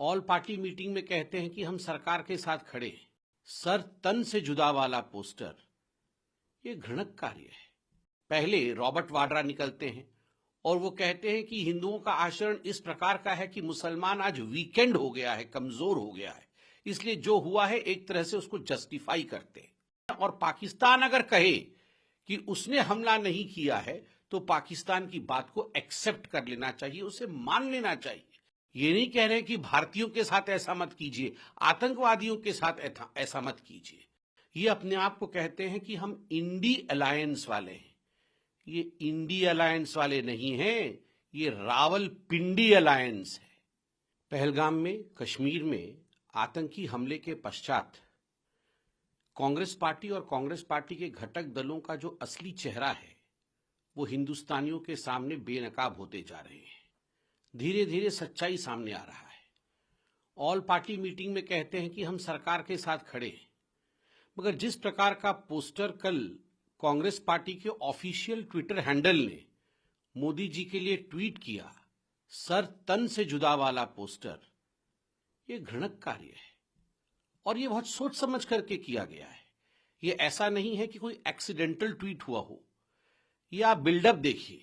All party meeting में कहते हैं कि हम सरकार के साथ खड़े हैं। सर तन से जुदा वाला पोस्टर, ये घृणक कार्य है। पहले रॉबर्ट वाड्रा निकलते हैं और वो कहते हैं कि हिंदुओं का आचरण इस प्रकार का है कि मुसलमान आज वीकेंड हो गया है, कमजोर हो गया है, इसलिए जो हुआ है एक तरह से उसको जस्टिफाई करते हैं। और पाकिस्तान अगर कहे कि उसने हमला नहीं किया है तो पाकिस्तान की बात को एक्सेप्ट कर लेना चाहिए, उसे मान लेना चाहिए। ये नहीं कह रहे कि भारतीयों के साथ ऐसा मत कीजिए, आतंकवादियों के साथ ऐसा मत कीजिए। ये अपने आप को कहते हैं कि हम इंडी अलायंस वाले हैं। ये इंडी अलायंस वाले नहीं हैं, ये रावलपिंडी अलायंस है। पहलगाम में, कश्मीर में आतंकी हमले के पश्चात कांग्रेस पार्टी और कांग्रेस पार्टी के घटक दलों का जो असली चेहरा है वो हिंदुस्तानियों के सामने बेनकाब होते जा रहे हैं। धीरे धीरे सच्चाई सामने आ रहा है। ऑल पार्टी मीटिंग में कहते हैं कि हम सरकार के साथ खड़े हैं, मगर जिस प्रकार का पोस्टर कल कांग्रेस पार्टी के ऑफिशियल ट्विटर हैंडल ने मोदी जी के लिए ट्वीट किया, सर तन से जुदा वाला पोस्टर, ये घृणक कार्य है और ये बहुत सोच समझ करके किया गया है। ये ऐसा नहीं है कि कोई एक्सीडेंटल ट्वीट हुआ हो। ये आप बिल्डअप देखिए,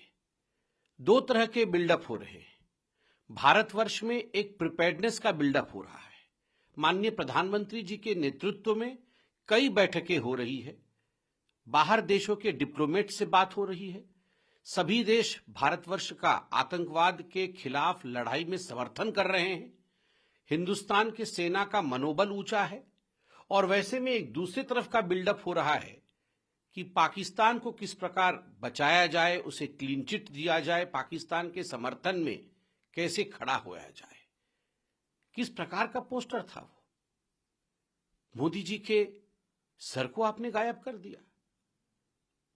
दो तरह के बिल्डअप हो रहे हैं। भारतवर्ष में एक प्रिपेयर्डनेस का बिल्डअप हो रहा है। माननीय प्रधानमंत्री जी के नेतृत्व में कई बैठकें हो रही है, बाहर देशों के डिप्लोमेट से बात हो रही है। सभी देश भारतवर्ष का आतंकवाद के खिलाफ लड़ाई में समर्थन कर रहे हैं। हिंदुस्तान की सेना का मनोबल ऊंचा है और वैसे में एक दूसरी तरफ का बिल्डअप हो रहा है कि पाकिस्तान को किस प्रकार बचाया जाए, उसे क्लीन चिट दिया जाए, पाकिस्तान के समर्थन में कैसे खड़ा होया जाए। किस प्रकार का पोस्टर था वो? मोदी जी के सर को आपने गायब कर दिया।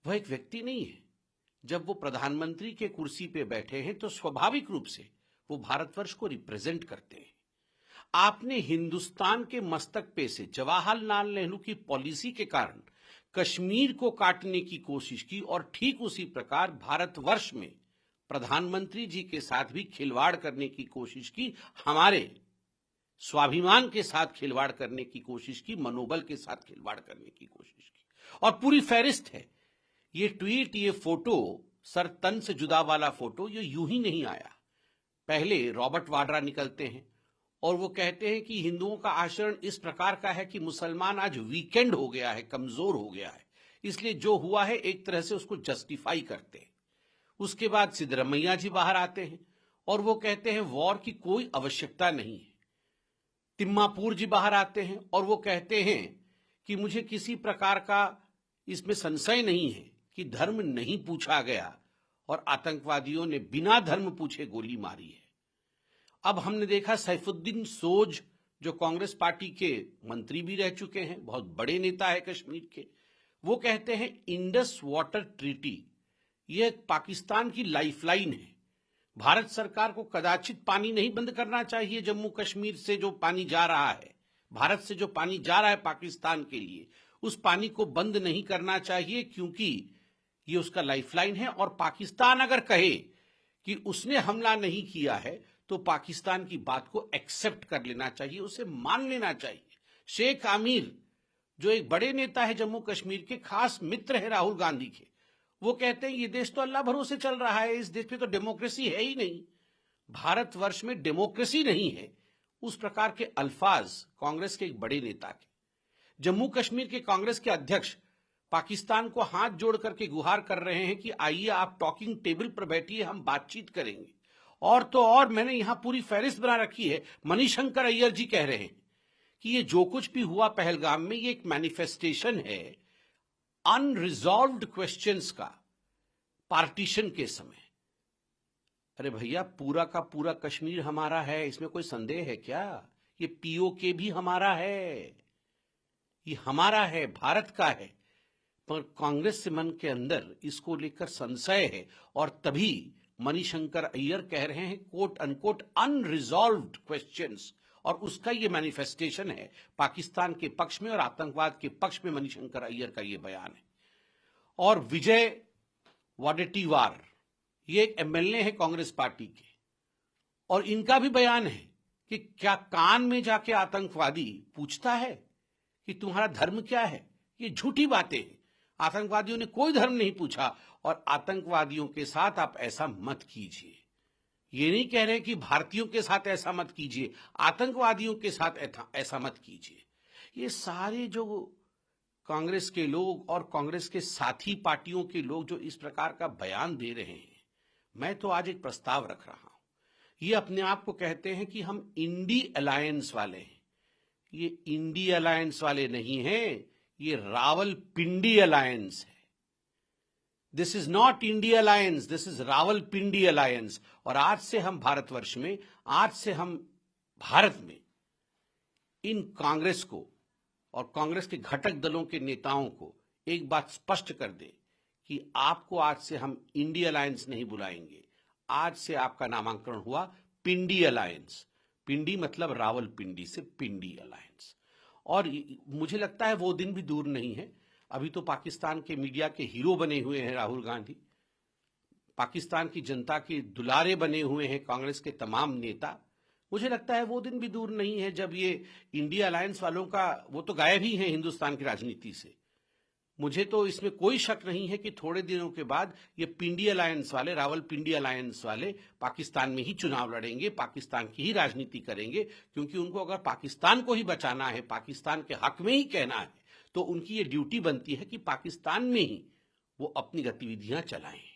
वह एक व्यक्ति नहीं है। जब वो प्रधानमंत्री के कुर्सी पे बैठे हैं तो स्वाभाविक रूप से वो भारतवर्ष को रिप्रेजेंट करते हैं। आपने हिंदुस्तान के मस्तक पे से जवाहरलाल नेहरू की पॉलिसी के कारण कश्मीर को काटने की कोशिश की और ठीक उसी प्रकार भारतवर्ष में प्रधानमंत्री जी के साथ भी खिलवाड़ करने की कोशिश की, हमारे स्वाभिमान के साथ खिलवाड़ करने की कोशिश की, मनोबल के साथ खिलवाड़ करने की कोशिश की। और पूरी फहरिस्त है। ये ट्वीट, ये फोटो, सर तन से जुदा वाला फोटो, ये यूं ही नहीं आया। पहले रॉबर्ट वाड्रा निकलते हैं और वो कहते हैं कि हिंदुओं का आचरण इस प्रकार का है कि मुसलमान आज वीकेंड हो गया है, कमजोर हो गया है, इसलिए जो हुआ है एक तरह से उसको जस्टिफाई करते हैं। उसके बाद सिद्धरमैया जी बाहर आते हैं और वो कहते हैं वॉर की कोई आवश्यकता नहीं है। तिम्मापुर जी बाहर आते हैं और वो कहते हैं कि मुझे किसी प्रकार का इसमें संशय नहीं है कि धर्म नहीं पूछा गया और आतंकवादियों ने बिना धर्म पूछे गोली मारी है। अब हमने देखा सैफुद्दीन सोज, जो कांग्रेस पार्टी के मंत्री भी रह चुके हैं, बहुत बड़े नेता है कश्मीर के, वो कहते हैं इंडस वाटर ट्रीटी यह पाकिस्तान की लाइफलाइन है। भारत सरकार को कदाचित पानी नहीं बंद करना चाहिए। जम्मू कश्मीर से जो पानी जा रहा है, भारत से जो पानी जा रहा है पाकिस्तान के लिए, उस पानी को बंद नहीं करना चाहिए क्योंकि ये उसका लाइफलाइन है। और पाकिस्तान अगर कहे कि उसने हमला नहीं किया है तो पाकिस्तान की बात को एक्सेप्ट कर लेना चाहिए, उसे मान लेना चाहिए। शेख आमिर, जो एक बड़े नेता है जम्मू कश्मीर के, खास मित्र है राहुल गांधी के, वो कहते हैं ये देश तो अल्लाह भरोसे चल रहा है, इस देश में तो डेमोक्रेसी है ही नहीं, भारतवर्ष में डेमोक्रेसी नहीं है। उस प्रकार के अल्फाज कांग्रेस के एक बड़े नेता के। जम्मू कश्मीर के कांग्रेस के अध्यक्ष पाकिस्तान को हाथ जोड़ करके गुहार कर रहे हैं कि आइए आप टॉकिंग टेबल पर बैठिए, हम बातचीत करेंगे। और तो और मैंने यहां पूरी फहरिस्त बना रखी है। मणिशंकर अय्यर जी कह रहे हैं कि ये जो कुछ भी हुआ पहलगाम में, ये एक मैनिफेस्टेशन है अनरिजॉल्व्ड क्वेश्चंस का, पार्टीशन के समय। अरे भैया, पूरा का पूरा कश्मीर हमारा है, इसमें कोई संदेह है क्या? ये पीओके भी हमारा है, ये हमारा है, भारत का है। पर कांग्रेस के मन के अंदर इसको लेकर संशय है और तभी मणिशंकर अय्यर कह रहे हैं कोट अनकोट अनरिजॉल्व्ड क्वेश्चंस, और उसका ये मैनिफेस्टेशन है पाकिस्तान के पक्ष में और आतंकवाद के पक्ष में मणिशंकर अय्यर का ये बयान है। और विजय वडेट्टीवार, ये एक एमएलए है कांग्रेस पार्टी के, और इनका भी बयान है कि क्या कान में जाके आतंकवादी पूछता है कि तुम्हारा धर्म क्या है? ये झूठी बातें हैं। आतंकवादियों ने कोई धर्म नहीं पूछा और आतंकवादियों के साथ आप ऐसा मत कीजिए। ये नहीं कह रहे कि भारतीयों के साथ ऐसा मत कीजिए, आतंकवादियों के साथ ऐसा मत कीजिए। ये सारे जो कांग्रेस के लोग और कांग्रेस के साथी पार्टियों के लोग जो इस प्रकार का बयान दे रहे हैं, मैं तो आज एक प्रस्ताव रख रहा हूं। ये अपने आप को कहते हैं कि हम इंडी अलायंस वाले हैं। ये इंडी अलायंस वाले नहीं हैं, ये रावलपिंडी अलायंस है। This is not India alliance, this is Rawalpindi alliance. और आज से हम भारतवर्ष में, आज से हम भारत में इन कांग्रेस को और कांग्रेस के घटक दलों के नेताओं को एक बात स्पष्ट कर दे कि आपको आज से हम इंडिया अलायंस नहीं बुलाएंगे। आज से आपका नामांकन हुआ पिंडी अलायंस। पिंडी मतलब रावलपिंडी से पिंडी अलायंस। और मुझे लगता है वो दिन भी दूर नहीं है। अभी तो पाकिस्तान के मीडिया के हीरो बने हुए हैं राहुल गांधी, पाकिस्तान की जनता के दुलारे बने हुए हैं कांग्रेस के तमाम नेता। मुझे लगता है वो दिन भी दूर नहीं है जब ये इंडिया अलायंस वालों का, वो तो गायब ही है हिंदुस्तान की राजनीति से। मुझे तो इसमें कोई शक नहीं है कि थोड़े दिनों के बाद ये पिंडी अलायंस वाले, रावलपिंडी अलायंस वाले पाकिस्तान में ही चुनाव लड़ेंगे, पाकिस्तान की ही राजनीति करेंगे। क्योंकि उनको अगर पाकिस्तान को ही बचाना है, पाकिस्तान के हक में ही कहना है, तो उनकी ये ड्यूटी बनती है कि पाकिस्तान में ही वो अपनी गतिविधियां चलाएं।